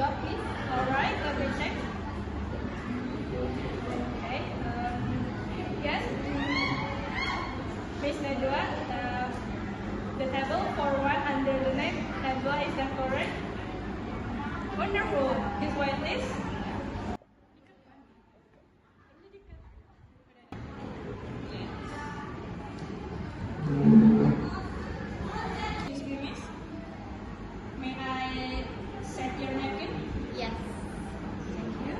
Najwa, please. Alright, let me check. Okay. Yes. Miss Najwa, the table for one under the name Najwa is that correct? Wonderful. This way, please. Excuse me, miss. May I set your napkin? Yes. Thank you.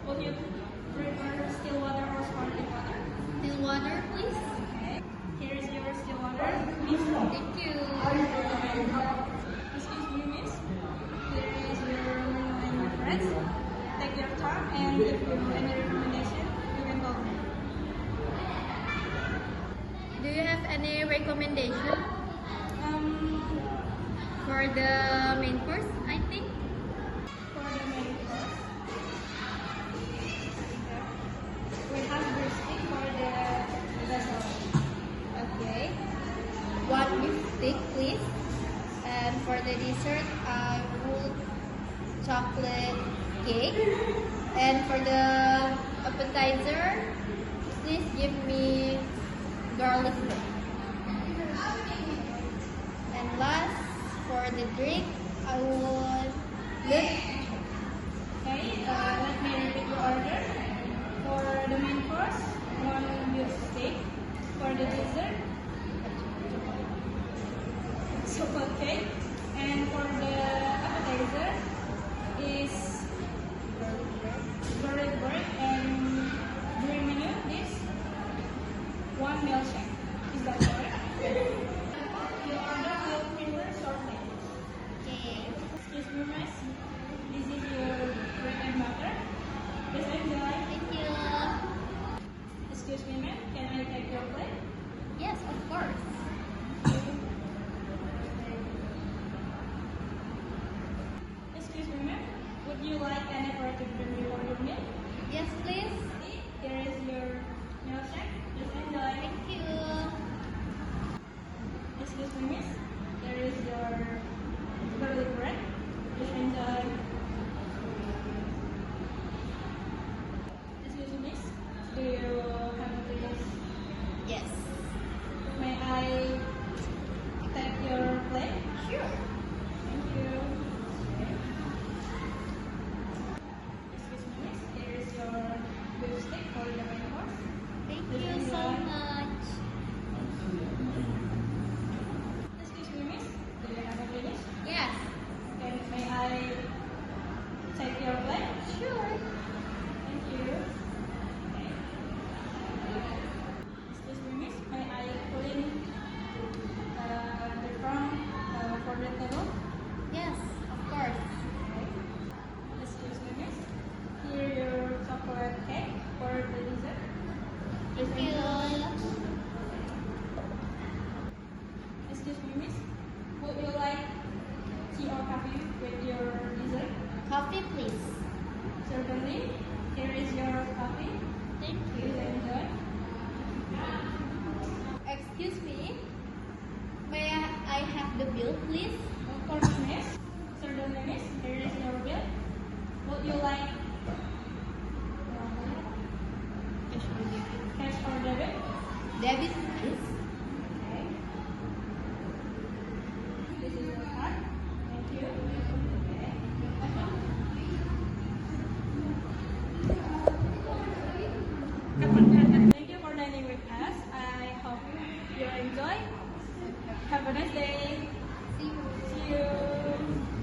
Would you prefer still water or sparkling water? Still water, please. Okay. Here is your still water. Please. Thank you. Excuse me, miss. Here is your menu and friends. Take your time, and if you have any recommendation, you can call me. Do you have any recommendation Um, for the main course? I think. for the main course, we have brisket for the dessert. Okay. One beef steak, please. And for the dessert, I would chocolate cake. And for the appetizer, please give me garlic bread. And last, for the drink, I would look. Okay, let me repeat your order. For the main course, one beef steak. For the dessert, chocolate cake. And for the appetizer is garlic bread. And during menu is one milkshake. Is that correct? Your order will prefer shortly. Okay. Excuse me, miss. This is your bread and butter. Please enjoy. Thank you. Excuse me, ma'am. Can I take your plate? Yes, of course. Excuse me, ma'am. Would you like any further drink before your meal? Yes, please. Here is your milkshake. Please enjoy. Thank you. Excuse me, miss. Here is your garlic bread. Please enjoy. Excuse me, miss. Do you have this? Yes. May I take your plate? Sure. Thank you. Excuse me, miss. Here is your beef steak for the main course. Thank you so much. Excuse me, miss. Do you have a finish? Yes. Okay, may I take your plate? Sure. Thank you. Okay. Excuse me, miss. May I clean the front for the table? Yes, of course. Okay. Excuse me, miss. Here your chocolate cake for the dessert. Please Thank you. enjoy. Excuse me, miss. Would you like tea or coffee with your dessert? Coffee, please. Certainly. Here is your coffee. Thank Please enjoy. Excuse me. May I have the bill, please? Of course, miss. Certainly, miss. Here is your bill. Would you like cash or debit? Debit, please. Okay. This is your card. Thank you. Okay. Thank you for dining with us. I hope you enjoy. Have a nice day. See you. See you.